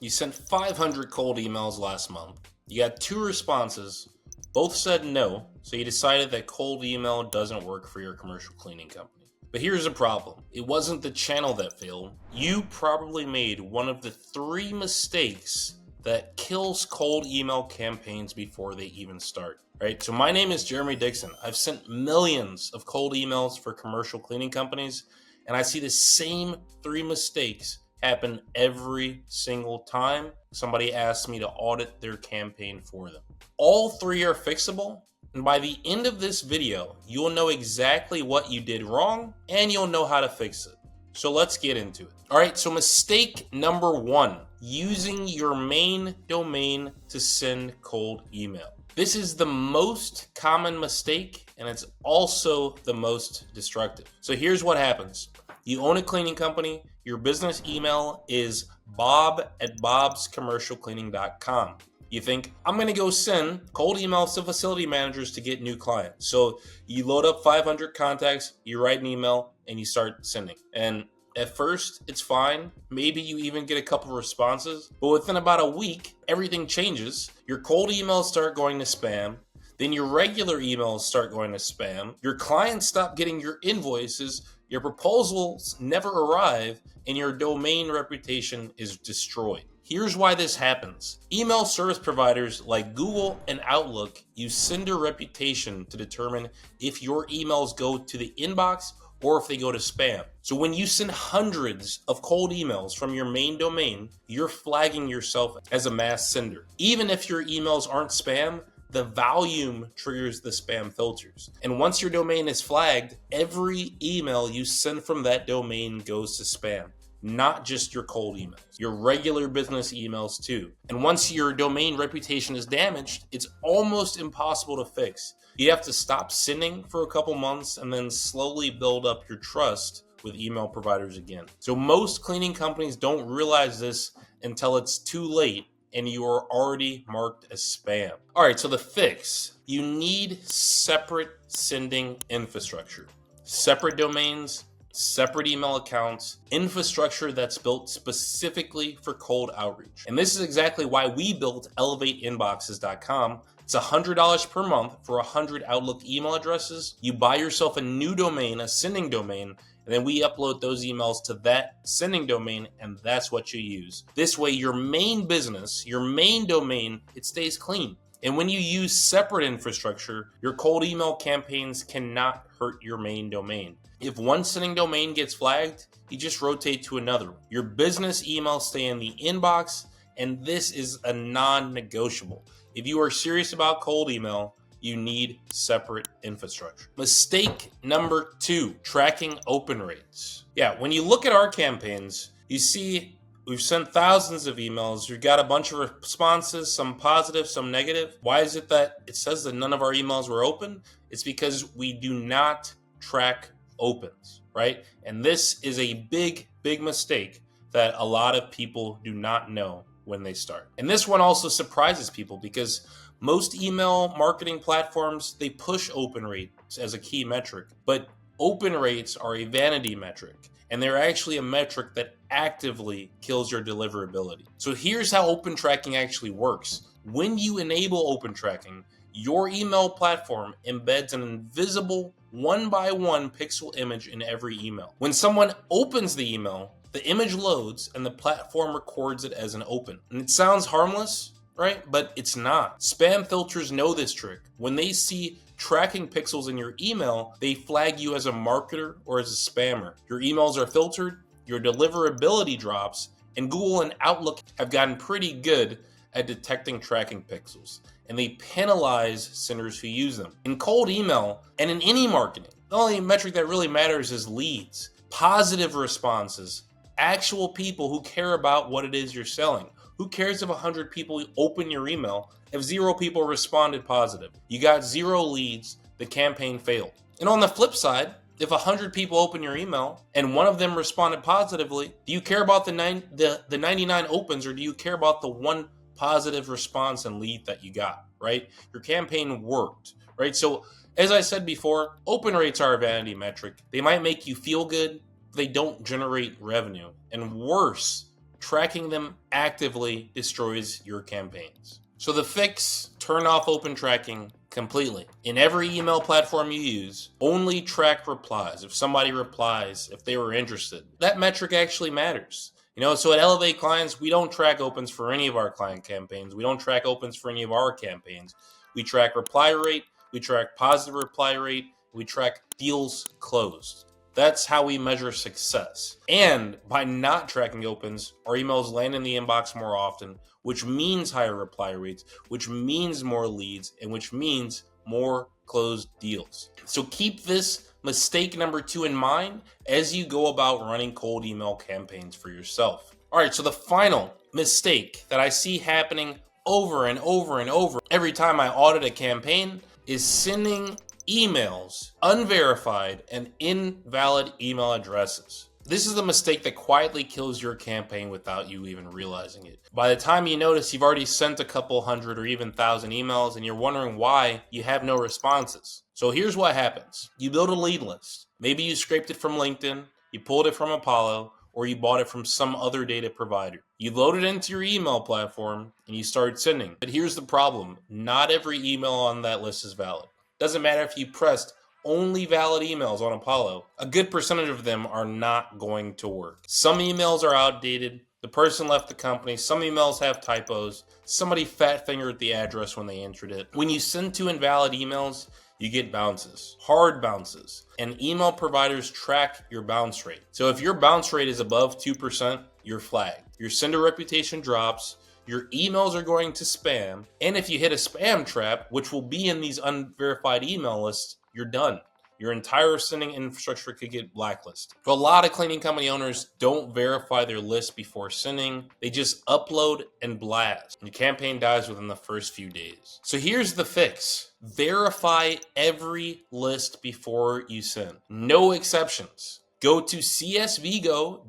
You sent 500 cold emails last month. You got 2 responses. Both said no, so you decided that cold email doesn't work for your commercial cleaning company. But here's the problem. It wasn't the channel that failed. You probably made one of the 3 mistakes that kills cold email campaigns before they even start. Right? So my name is Jeremy Dixon. I've sent millions of cold emails for commercial cleaning companies, and I see the same 3 mistakes happen every single time somebody asks me to audit their campaign for them. All 3 are fixable, and by the end of this video, you'll know exactly what you did wrong and you'll know how to fix it. So let's get into it. All right, so mistake number 1, using your main domain to send cold email. This is the most common mistake, and it's also the most destructive. So here's what happens. You own a cleaning company. Your business email is bob@bobscommercialcleaning.com. You think, I'm going to go send cold emails to facility managers to get new clients. So you load up 500 contacts, you write an email, and you start sending. And at first, it's fine. Maybe you even get a couple of responses. But within about a week, everything changes. Your cold emails start going to spam. Then your regular emails start going to spam. Your clients stop getting your invoices. Your proposals never arrive, and your domain reputation is destroyed. Here's why this happens. Email service providers like Google and Outlook use sender reputation to determine if your emails go to the inbox or if they go to spam. So when you send hundreds of cold emails from your main domain, you're flagging yourself as a mass sender. Even if your emails aren't spam, the volume triggers the spam filters. And once your domain is flagged, every email you send from that domain goes to spam. Not just your cold emails, your regular business emails too. And once your domain reputation is damaged, it's almost impossible to fix. You have to stop sending for a couple months and then slowly build up your trust with email providers again. So most cleaning companies don't realize this until it's too late and you are already marked as spam. All right, so the fix. You need separate sending infrastructure. Separate domains, separate email accounts, infrastructure that's built specifically for cold outreach. And this is exactly why we built ElevateInboxes.com. It's $100 per month for 100 Outlook email addresses. You buy yourself a new domain, a sending domain, and then we upload those emails to that sending domain, and that's what you use. This way, your main business, your main domain, it stays clean. And when you use separate infrastructure, your cold email campaigns cannot hurt your main domain. If one sending domain gets flagged, you just rotate to another. Your business emails stay in the inbox, and this is a non-negotiable. If you are serious about cold email, you need separate infrastructure. Mistake number 2, tracking open rates. Yeah, when you look at our campaigns, you see we've sent thousands of emails. We've got a bunch of responses, some positive, some negative. Why is it that it says that none of our emails were open? It's because we do not track opens, right? And this is a big, big mistake that a lot of people do not know when they start. And this one also surprises people because most email marketing platforms, they push open rates as a key metric, but open rates are a vanity metric, and they're actually a metric that actively kills your deliverability. So here's how open tracking actually works. When you enable open tracking, your email platform embeds an invisible 1-by-1 pixel image in every email. When someone opens the email, the image loads and the platform records it as an open. And it sounds harmless, right? But it's not. Spam filters know this trick. When they see tracking pixels in your email, they flag you as a marketer or as a spammer. Your emails are filtered, your deliverability drops, and Google and Outlook have gotten pretty good at detecting tracking pixels, and they penalize senders who use them. In cold email and in any marketing, the only metric that really matters is leads, positive responses, actual people who care about what it is you're selling. Who cares if 100 people open your email if 0 people responded positive? You got 0 leads, the campaign failed. And on the flip side, if 100 people open your email and 1 of them responded positively, do you care about the 99 opens, or do you care about the 1 positive response and lead that you got, right? Your campaign worked, right? So as I said before, open rates are a vanity metric. They might make you feel good, they don't generate revenue. And worse, tracking them actively destroys your campaigns. So the fix, turn off open tracking completely. In every email platform you use, only track replies. If somebody replies, if they were interested, that metric actually matters. So at Elevate Clients, we don't track opens for any of our client campaigns. We don't track opens for any of our campaigns. We track reply rate, we track positive reply rate, we track deals closed. That's how we measure success. And by not tracking opens, our emails land in the inbox more often, which means higher reply rates, which means more leads, and which means more closed deals. So keep this mistake number 2 in mind as you go about running cold email campaigns for yourself. All right, so the final mistake that I see happening over and over and over every time I audit a campaign is sending emails, unverified and invalid email addresses. This is the mistake that quietly kills your campaign without you even realizing it. By the time you notice, you've already sent a couple hundred or even 1,000 emails and you're wondering why you have no responses. So here's what happens. You build a lead list. Maybe you scraped it from LinkedIn, you pulled it from Apollo, or you bought it from some other data provider. You load it into your email platform and you start sending. But here's the problem. Not every email on that list is valid. Doesn't matter if you pressed only valid emails on Apollo, a good percentage of them are not going to work. Some emails are outdated. The person left the company. Some emails have typos. Somebody fat fingered the address when they entered it. When you send to invalid emails, you get bounces, hard bounces, and email providers track your bounce rate. So if your bounce rate is above 2%, you're flagged. Your sender reputation drops. Your emails are going to spam. And if you hit a spam trap, which will be in these unverified email lists, you're done. Your entire sending infrastructure could get blacklisted. So a lot of cleaning company owners don't verify their list before sending. They just upload and blast. Your campaign dies within the first few days. So here's the fix. Verify every list before you send. No exceptions. Go to csvgo.io,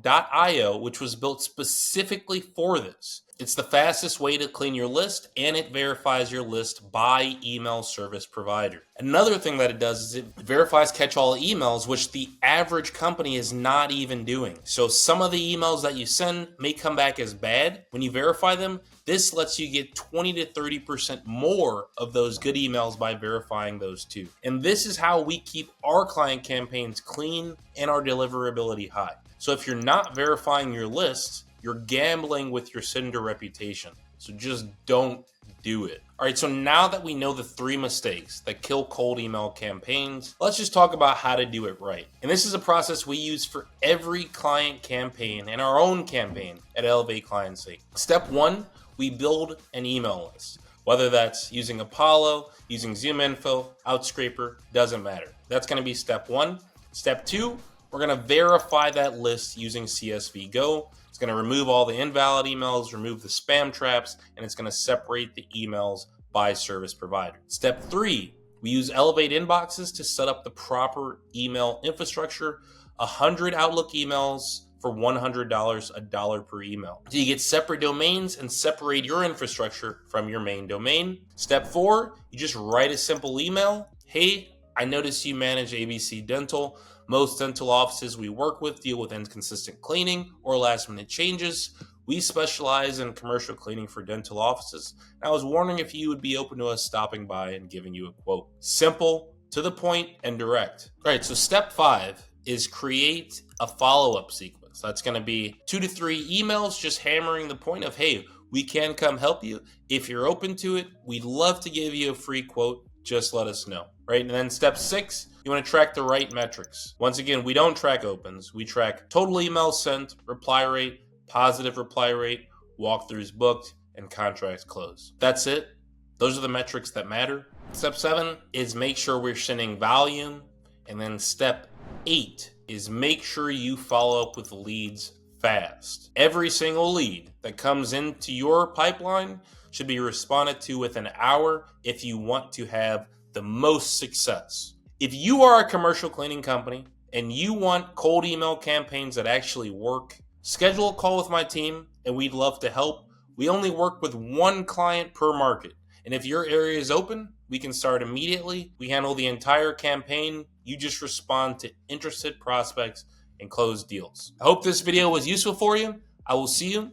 which was built specifically for this. It's the fastest way to clean your list, and it verifies your list by email service provider. Another thing that it does is it verifies catch-all emails, which the average company is not even doing. So some of the emails that you send may come back as bad. When you verify them, this lets you get 20 to 30% more of those good emails by verifying those too. And this is how we keep our client campaigns clean and our deliverability high. So if you're not verifying your list, you're gambling with your sender reputation. So just don't do it. All right, so now that we know the 3 mistakes that kill cold email campaigns, let's just talk about how to do it right. And this is a process we use for every client campaign and our own campaign at Elevate Client Sync. Step 1, we build an email list. Whether that's using Apollo, using ZoomInfo, Outscraper, doesn't matter. That's going to be step 1. Step 2, we're going to verify that list using CSV Go. It's going to remove all the invalid emails, remove the spam traps, and it's going to separate the emails by service provider. Step 3, we use Elevate Inboxes to set up the proper email infrastructure. 100 Outlook emails for $100, $1 per email. So you get separate domains and separate your infrastructure from your main domain. Step 4, you just write a simple email. Hey, I notice you manage ABC Dental. Most dental offices we work with deal with inconsistent cleaning or last minute changes. We specialize in commercial cleaning for dental offices. I was wondering if you would be open to us stopping by and giving you a quote. Simple, to the point, and direct. All right, so step 5 is create a follow-up sequence. That's going to be 2 to 3 emails just hammering the point of, hey, we can come help you. If you're open to it, we'd love to give you a free quote. Just let us know, right? And then step 6, you want to track the right metrics. Once again, we don't track opens. We track total emails sent, reply rate, positive reply rate, walkthroughs booked, and contracts closed. That's it. Those are the metrics that matter. Step 7 is make sure we're sending volume. And then step 8 is make sure you follow up with leads fast. Every single lead that comes into your pipeline should be responded to within an hour if you want to have the most success. If you are a commercial cleaning company and you want cold email campaigns that actually work, schedule a call with my team and we'd love to help. We only work with 1 client per market. And if your area is open, we can start immediately. We handle the entire campaign. You just respond to interested prospects and close deals. I hope this video was useful for you. I will see you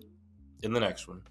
in the next one.